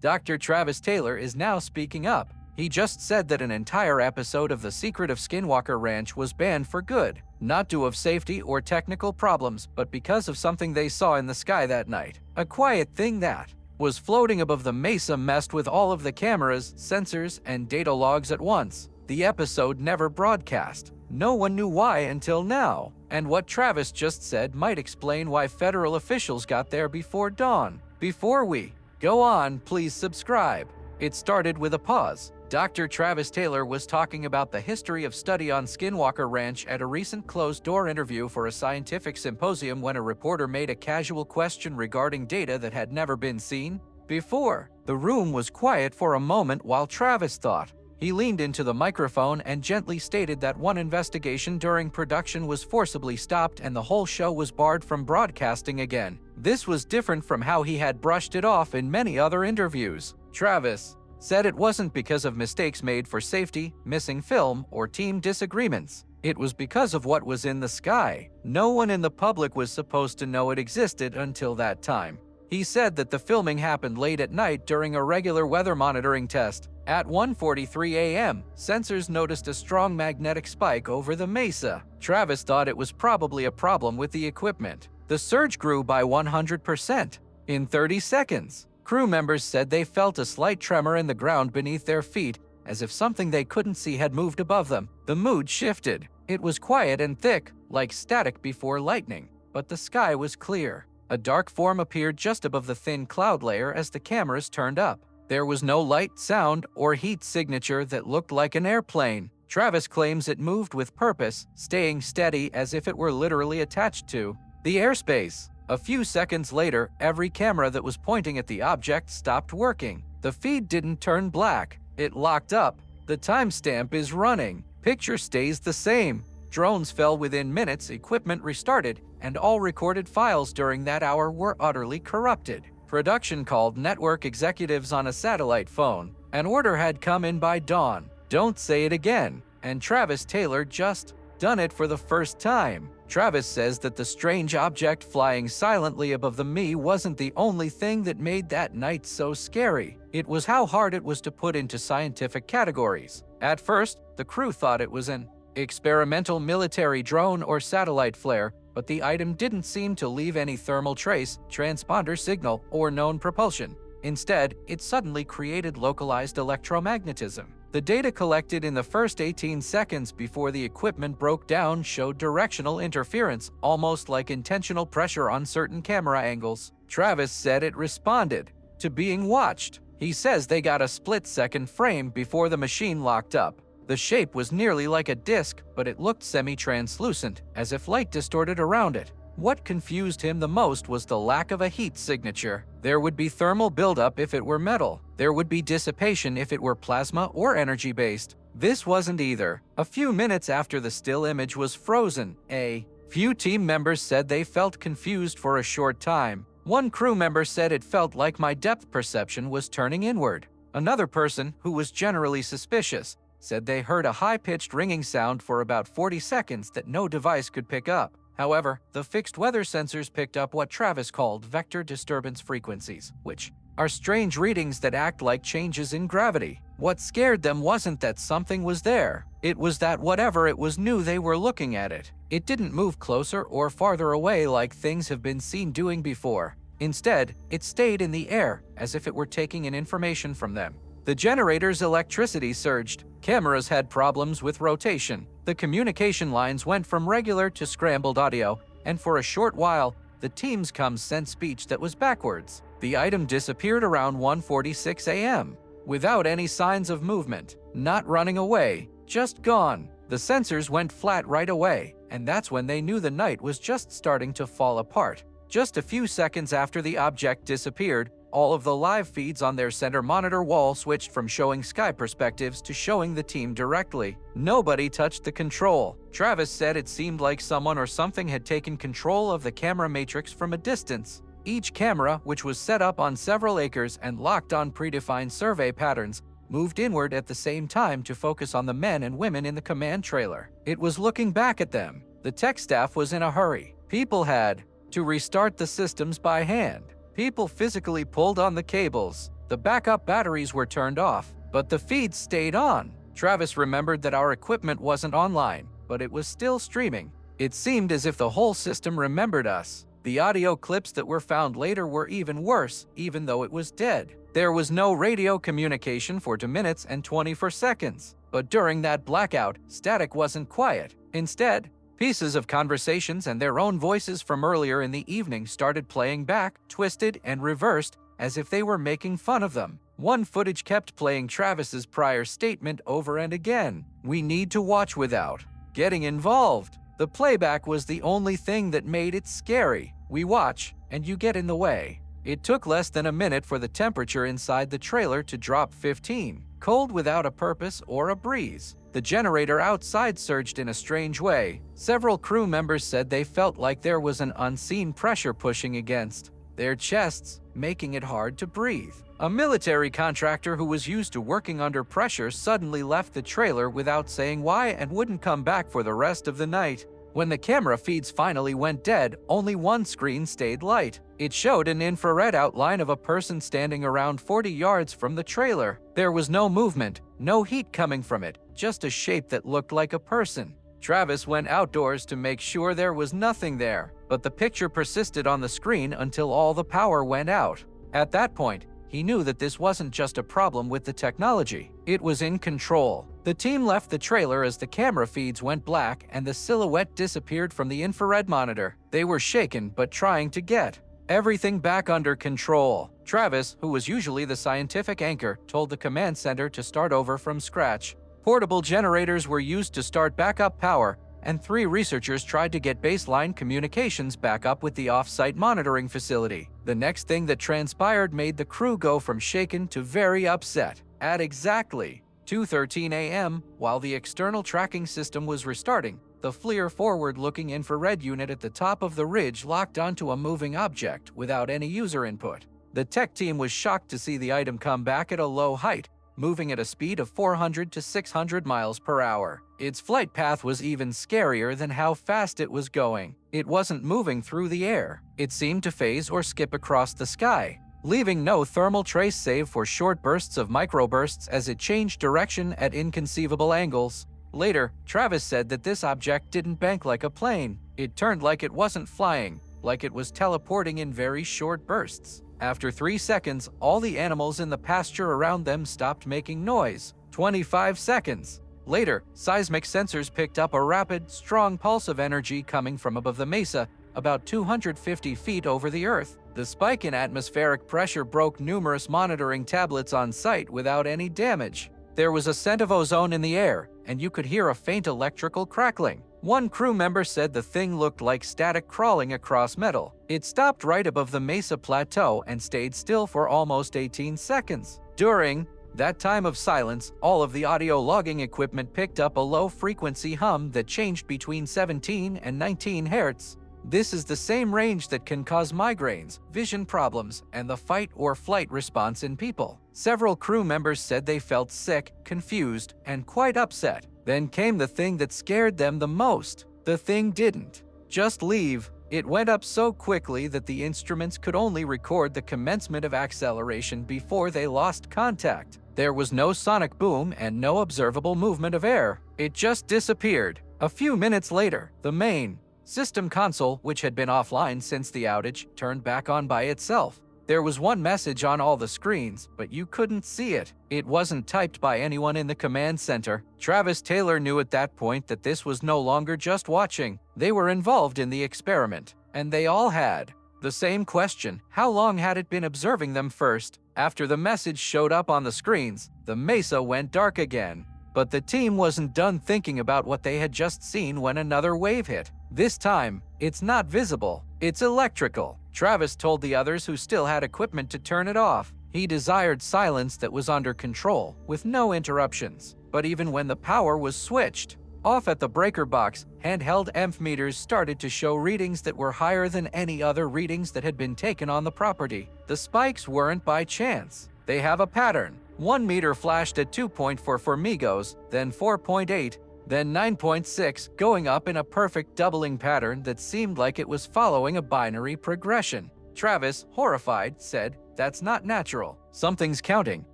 Dr. Travis Taylor is now speaking up. He just said that an entire episode of The Secret of Skinwalker Ranch was banned for good, not due of safety or technical problems, but because of something they saw in the sky that night. A quiet thing that was floating above the mesa messed with all of the cameras, sensors, and data logs at once. The episode never broadcast. No one knew why until now, and what Travis just said might explain why federal officials got there before dawn. Before we go on, please subscribe. It started with a pause. Dr. Travis Taylor was talking about the history of study on Skinwalker Ranch at a recent closed-door interview for a scientific symposium when a reporter made a casual question regarding data that had never been seen before. The room was quiet for a moment while Travis thought. He leaned into the microphone and gently stated that one investigation during production was forcibly stopped and the whole show was barred from broadcasting again. This was different from how he had brushed it off in many other interviews. Travis said it wasn't because of mistakes made for safety, missing film, or team disagreements. It was because of what was in the sky. No one in the public was supposed to know it existed until that time. He said that the filming happened late at night during a regular weather monitoring test. At 1:43 a.m., sensors noticed a strong magnetic spike over the mesa. Travis thought it was probably a problem with the equipment. The surge grew by 100% in 30 seconds. Crew members said they felt a slight tremor in the ground beneath their feet, as if something they couldn't see had moved above them. The mood shifted. It was quiet and thick, like static before lightning, but the sky was clear. A dark form appeared just above the thin cloud layer as the cameras turned up. There was no light, sound, or heat signature that looked like an airplane. Travis claims it moved with purpose, staying steady as if it were literally attached to the airspace. A few seconds later, every camera that was pointing at the object stopped working. The feed didn't turn black. It locked up. The timestamp is running. Picture stays the same. Drones fell within minutes, equipment restarted, and all recorded files during that hour were utterly corrupted. Production called network executives on a satellite phone. An order had come in by dawn. Don't say it again. And Travis Taylor just done it for the first time. Travis says that the strange object flying silently above the me wasn't the only thing that made that night so scary. It was how hard it was to put into scientific categories. At first, the crew thought it was an experimental military drone or satellite flare, but the item didn't seem to leave any thermal trace, transponder signal, or known propulsion. Instead, it suddenly created localized electromagnetism. The data collected in the first 18 seconds before the equipment broke down showed directional interference, almost like intentional pressure on certain camera angles. Travis said it responded to being watched. He says they got a split-second frame before the machine locked up. The shape was nearly like a disc, but it looked semi-translucent, as if light distorted around it. What confused him the most was the lack of a heat signature. There would be thermal buildup if it were metal. There would be dissipation if it were plasma or energy-based. This wasn't either. A few minutes after the still image was frozen, a few team members said they felt confused for a short time. One crew member said it felt like my depth perception was turning inward. Another person, who was generally suspicious, said they heard a high-pitched ringing sound for about 40 seconds that no device could pick up. However, the fixed weather sensors picked up what Travis called vector disturbance frequencies, which are strange readings that act like changes in gravity. What scared them wasn't that something was there. It was that whatever it was knew they were looking at it. It didn't move closer or farther away like things have been seen doing before. Instead, it stayed in the air, as if it were taking in information from them. The generator's electricity surged. Cameras had problems with rotation. The communication lines went from regular to scrambled audio, and for a short while, the team's comms sent speech that was backwards. The item disappeared around 1:46 a.m. without any signs of movement, not running away, just gone. The sensors went flat right away, and that's when they knew the night was just starting to fall apart. Just a few seconds after the object disappeared, all of the live feeds on their center monitor wall switched from showing sky perspectives to showing the team directly. Nobody touched the control. Travis said it seemed like someone or something had taken control of the camera matrix from a distance. Each camera, which was set up on several acres and locked on predefined survey patterns, moved inward at the same time to focus on the men and women in the command trailer. It was looking back at them. The tech staff was in a hurry. People had to restart the systems by hand. People physically pulled on the cables. The backup batteries were turned off, but the feeds stayed on. Travis remembered that our equipment wasn't online, but it was still streaming. It seemed as if the whole system remembered us. The audio clips that were found later were even worse, even though it was dead. There was no radio communication for 2 minutes and 24 seconds. But during that blackout, static wasn't quiet. Instead, pieces of conversations and their own voices from earlier in the evening started playing back, twisted and reversed, as if they were making fun of them. One footage kept playing Travis's prior statement over and again. "We need to watch without getting involved." The playback was the only thing that made it scary. "We watch, and you get in the way." It took less than a minute for the temperature inside the trailer to drop 15, cold without a purpose or a breeze. The generator outside surged in a strange way. Several crew members said they felt like there was an unseen pressure pushing against their chests, making it hard to breathe. A military contractor who was used to working under pressure suddenly left the trailer without saying why and wouldn't come back for the rest of the night. When the camera feeds finally went dead, only one screen stayed light. It showed an infrared outline of a person standing around 40 yards from the trailer. There was no movement, no heat coming from it, just a shape that looked like a person. Travis went outdoors to make sure there was nothing there, but the picture persisted on the screen until all the power went out. At that point, he knew that this wasn't just a problem with the technology. It was in control. The team left the trailer as the camera feeds went black and the silhouette disappeared from the infrared monitor. They were shaken but trying to get everything back under control. Travis, who was usually the scientific anchor, told the command center to start over from scratch. Portable generators were used to start backup power, and 3 researchers tried to get baseline communications back up with the off-site monitoring facility. The next thing that transpired made the crew go from shaken to very upset. At exactly 2:13 a.m., while the external tracking system was restarting, the FLIR forward-looking infrared unit at the top of the ridge locked onto a moving object without any user input. The tech team was shocked to see the item come back at a low height, moving at a speed of 400 to 600 miles per hour. Its flight path was even scarier than how fast it was going. It wasn't moving through the air. It seemed to phase or skip across the sky, leaving no thermal trace save for short bursts of microbursts as it changed direction at inconceivable angles. Later, Travis said that this object didn't bank like a plane. It turned like it wasn't flying, like it was teleporting in very short bursts. After 3 seconds, all the animals in the pasture around them stopped making noise. 25 seconds. Later, seismic sensors picked up a rapid, strong pulse of energy coming from above the mesa, about 250 feet over the Earth. The spike in atmospheric pressure broke numerous monitoring tablets on site without any damage. There was a scent of ozone in the air, and you could hear a faint electrical crackling. One crew member said the thing looked like static crawling across metal. It stopped right above the mesa plateau and stayed still for almost 18 seconds. During that time of silence, all of the audio logging equipment picked up a low-frequency hum that changed between 17 and 19 Hz. This is the same range that can cause migraines, vision problems, and the fight-or-flight response in people. Several crew members said they felt sick, confused, and quite upset. Then came the thing that scared them the most. The thing didn't just leave. It went up so quickly that the instruments could only record the commencement of acceleration before they lost contact. There was no sonic boom and no observable movement of air. It just disappeared. A few minutes later, the main system console, which had been offline since the outage, turned back on by itself. There was one message on all the screens, but you couldn't see it. It wasn't typed by anyone in the command center. Travis Taylor knew at that point that this was no longer just watching. They were involved in the experiment, and they all had the same question. How long had it been observing them first? After the message showed up on the screens, the mesa went dark again. But the team wasn't done thinking about what they had just seen when another wave hit. This time, it's not visible, it's electrical. Travis told the others who still had equipment to turn it off. He desired silence that was under control, with no interruptions. But even when the power was switched off at the breaker box, handheld EMF meters started to show readings that were higher than any other readings that had been taken on the property. The spikes weren't by chance. They have a pattern. 1 meter flashed at 2.4 formigos, then 4.8, then 9.6, going up in a perfect doubling pattern that seemed like it was following a binary progression. Travis, horrified, said That's not natural. Something's counting.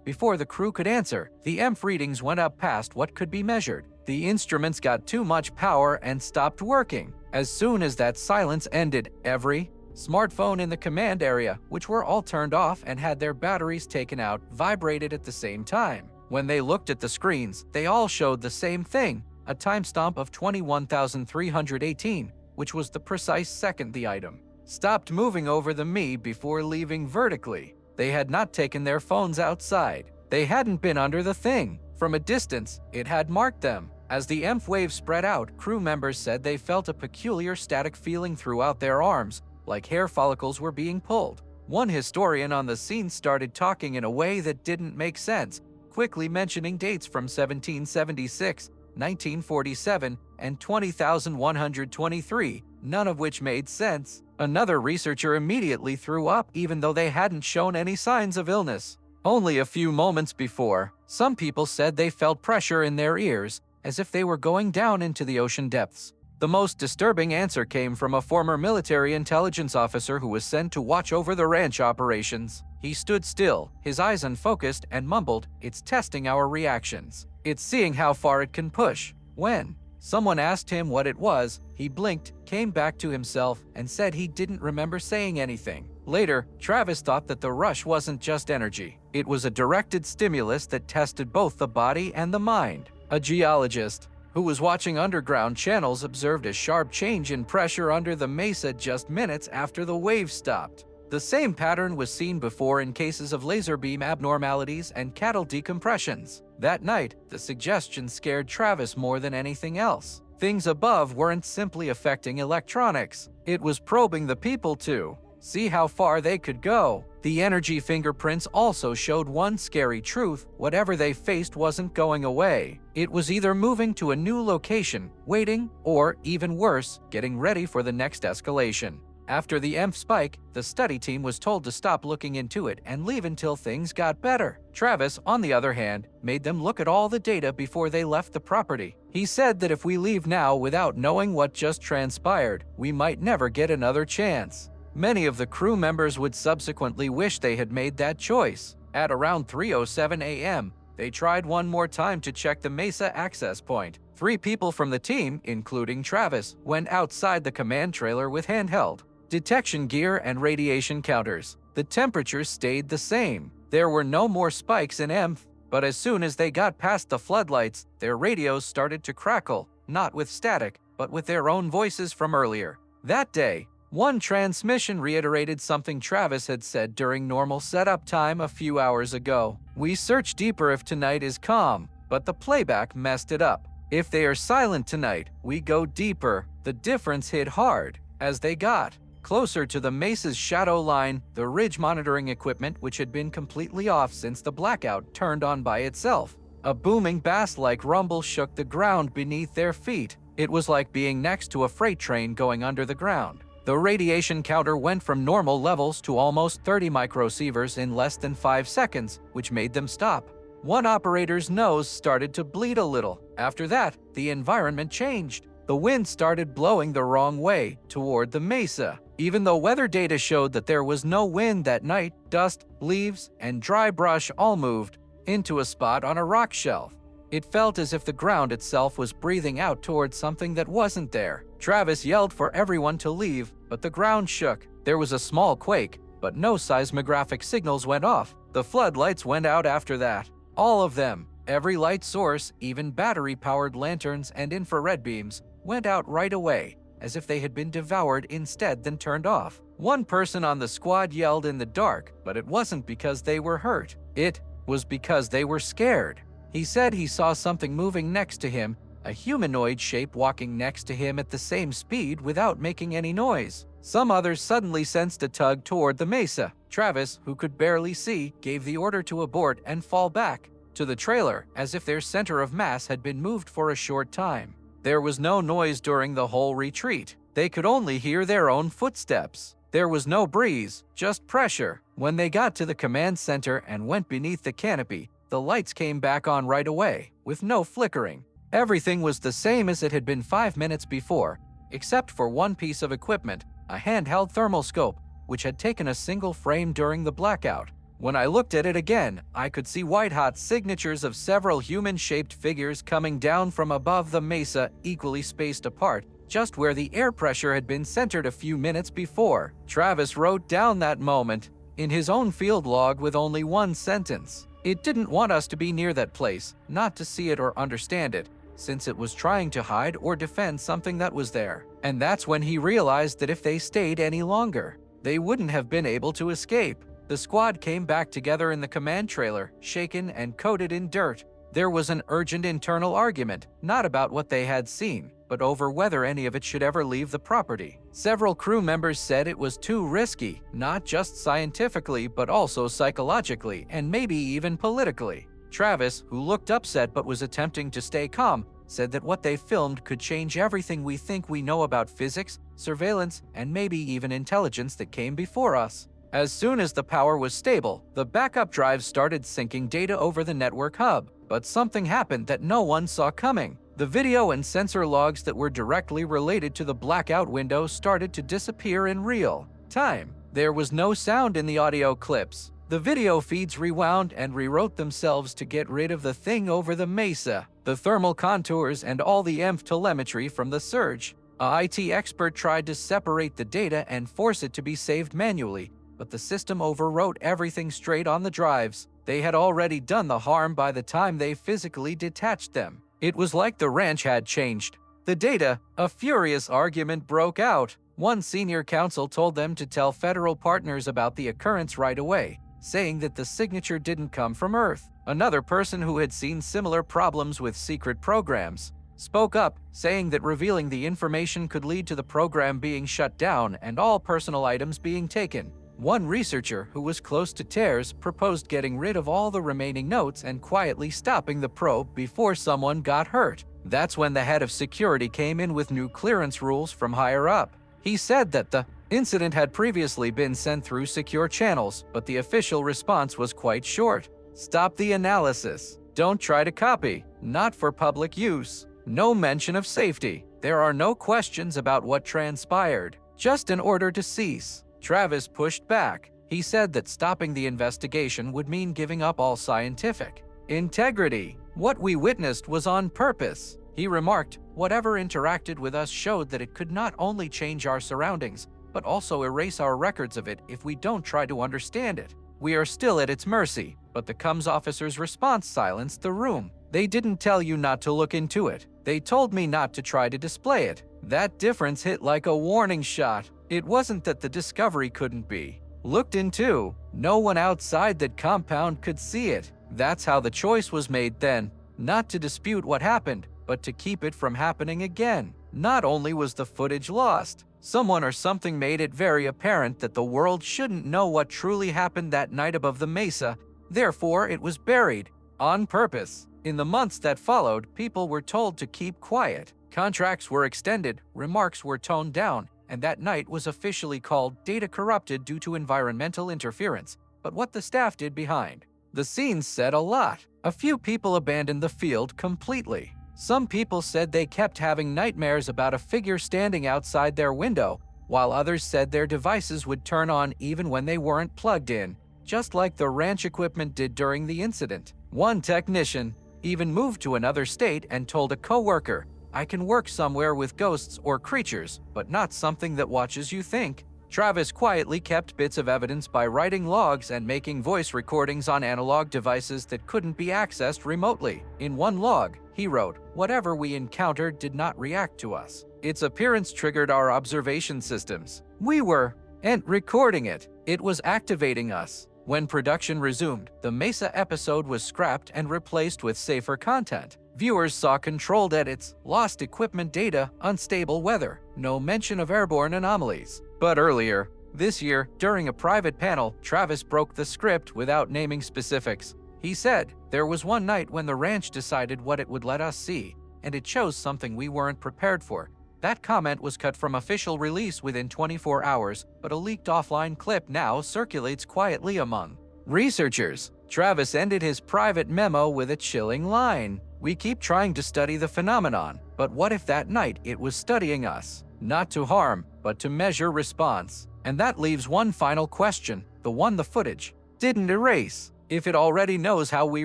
Before the crew could answer, the EMF readings went up past what could be measured. The instruments got too much power and stopped working. As soon as that silence ended, every smartphone in the command area, which were all turned off and had their batteries taken out, vibrated at the same time. When they looked at the screens, they all showed the same thing, a timestamp of 21,318, which was the precise second the item stopped moving over the Me before leaving vertically. They had not taken their phones outside. They hadn't been under the thing. From a distance, it had marked them. As the EMF wave spread out, crew members said they felt a peculiar static feeling throughout their arms, like hair follicles were being pulled. One historian on the scene started talking in a way that didn't make sense, quickly mentioning dates from 1776, 1947, and 20,123, none of which made sense. Another researcher immediately threw up even though they hadn't shown any signs of illness. Only a few moments before, some people said they felt pressure in their ears, as if they were going down into the ocean depths. The most disturbing answer came from a former military intelligence officer who was sent to watch over the ranch operations. He stood still, his eyes unfocused, and mumbled, "It's testing our reactions. It's seeing how far it can push." When someone asked him what it was, he blinked, came back to himself, and said he didn't remember saying anything. Later, Travis thought that the rush wasn't just energy. It was a directed stimulus that tested both the body and the mind. A geologist who was watching underground channels observed a sharp change in pressure under the mesa just minutes after the wave stopped. The same pattern was seen before in cases of laser beam abnormalities and cattle decompressions. That night, the suggestion scared Travis more than anything else. Things above weren't simply affecting electronics. It was probing the people to see how far they could go. The energy fingerprints also showed one scary truth: whatever they faced wasn't going away. It was either moving to a new location, waiting, or, even worse, getting ready for the next escalation. After the EMF spike, the study team was told to stop looking into it and leave until things got better. Travis, on the other hand, made them look at all the data before they left the property. He said that if we leave now without knowing what just transpired, we might never get another chance. Many of the crew members would subsequently wish they had made that choice. At around 3:07 a.m., they tried one more time to check the Mesa access point. 3 people from the team, including Travis, went outside the command trailer with handheld detection gear and radiation counters. The temperatures stayed the same. There were no more spikes in EMF, but as soon as they got past the floodlights, their radios started to crackle, not with static, but with their own voices from earlier. That day, one transmission reiterated something Travis had said during normal setup time a few hours ago. "We search deeper if tonight is calm, but the playback messed it up. If they are silent tonight, we go deeper." The difference hit hard. As they got closer to the mesa's shadow line, the ridge monitoring equipment, which had been completely off since the blackout, turned on by itself. A booming bass-like rumble shook the ground beneath their feet. It was like being next to a freight train going under the ground. The radiation counter went from normal levels to almost 30 microsieverts in less than 5 seconds, which made them stop. One operator's nose started to bleed a little. After that, the environment changed. The wind started blowing the wrong way, toward the mesa. Even though weather data showed that there was no wind that night, dust, leaves, and dry brush all moved into a spot on a rock shelf. It felt as if the ground itself was breathing out towards something that wasn't there. Travis yelled for everyone to leave, but the ground shook. There was a small quake, but no seismographic signals went off. The floodlights went out after that. All of them. Every light source, even battery-powered lanterns and infrared beams, went out right away, as if they had been devoured instead than turned off. One person on the squad yelled in the dark, but it wasn't because they were hurt. It was because they were scared. He said he saw something moving next to him, a humanoid shape walking next to him at the same speed without making any noise. Some others suddenly sensed a tug toward the mesa. Travis, who could barely see, gave the order to abort and fall back to the trailer, as if their center of mass had been moved for a short time. There was no noise during the whole retreat. They could only hear their own footsteps. There was no breeze, just pressure. When they got to the command center and went beneath the canopy, the lights came back on right away, with no flickering. Everything was the same as it had been 5 minutes before, except for one piece of equipment, a handheld thermal scope, which had taken a single frame during the blackout. When I looked at it again, I could see white-hot signatures of several human-shaped figures coming down from above the mesa, equally spaced apart, just where the air pressure had been centered a few minutes before. Travis wrote down that moment in his own field log with only one sentence. It didn't want us to be near that place, not to see it or understand it, since it was trying to hide or defend something that was there. And that's when he realized that if they stayed any longer, they wouldn't have been able to escape. The squad came back together in the command trailer, shaken and coated in dirt. There was an urgent internal argument, not about what they had seen, but over whether any of it should ever leave the property. Several crew members said it was too risky, not just scientifically, but also psychologically, and maybe even politically. Travis, who looked upset but was attempting to stay calm, said that what they filmed could change everything we think we know about physics, surveillance, and maybe even intelligence that came before us. As soon as the power was stable, the backup drives started syncing data over the network hub, but something happened that no one saw coming. The video and sensor logs that were directly related to the blackout window started to disappear in real time. There was no sound in the audio clips. The video feeds rewound and rewrote themselves to get rid of the thing over the mesa, the thermal contours, and all the EMF telemetry from the surge. A IT expert tried to separate the data and force it to be saved manually, but the system overwrote everything straight on the drives. They had already done the harm by the time they physically detached them. It was like the ranch had changed. The data, a furious argument broke out. One senior counsel told them to tell federal partners about the occurrence right away, saying that the signature didn't come from Earth. Another person who had seen similar problems with secret programs spoke up, saying that revealing the information could lead to the program being shut down and all personal items being taken. One researcher who was close to tears proposed getting rid of all the remaining notes and quietly stopping the probe before someone got hurt. That's when the head of security came in with new clearance rules from higher up. He said that the incident had previously been sent through secure channels, but the official response was quite short. Stop the analysis. Don't try to copy. Not for public use. No mention of safety. There are no questions about what transpired. Just an order to cease. Travis pushed back. He said that stopping the investigation would mean giving up all scientific integrity. What we witnessed was on purpose. He remarked, whatever interacted with us showed that it could not only change our surroundings, but also erase our records of it if we don't try to understand it. We are still at its mercy, but the comms officer's response silenced the room. They didn't tell you not to look into it. They told me not to try to display it. That difference hit like a warning shot. It wasn't that the discovery couldn't be looked into. No one outside that compound could see it. That's how the choice was made then. Not to dispute what happened, but to keep it from happening again. Not only was the footage lost, someone or something made it very apparent that the world shouldn't know what truly happened that night above the mesa. Therefore, it was buried on purpose. In the months that followed, people were told to keep quiet. Contracts were extended, remarks were toned down, and that night was officially called Data Corrupted due to environmental interference. But what the staff did behind the scenes said a lot. A few people abandoned the field completely. Some people said they kept having nightmares about a figure standing outside their window, while others said their devices would turn on even when they weren't plugged in, just like the ranch equipment did during the incident. One technician even moved to another state and told a coworker, I can work somewhere with ghosts or creatures, but not something that watches you think. Travis quietly kept bits of evidence by writing logs and making voice recordings on analog devices that couldn't be accessed remotely. In one log, he wrote, whatever we encountered did not react to us. Its appearance triggered our observation systems. We were recording it. It was activating us. When production resumed, the Mesa episode was scrapped and replaced with safer content. Viewers saw controlled edits, lost equipment data, unstable weather, no mention of airborne anomalies. But earlier this year, during a private panel, Travis broke the script without naming specifics. He said, there was one night when the ranch decided what it would let us see, and it chose something we weren't prepared for. That comment was cut from official release within 24 hours, but a leaked offline clip now circulates quietly among researchers. Travis ended his private memo with a chilling line. We keep trying to study the phenomenon, but what if that night it was studying us? Not to harm, but to measure response. And that leaves one final question, the one the footage didn't erase. If it already knows how we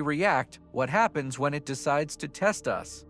react, what happens when it decides to test us?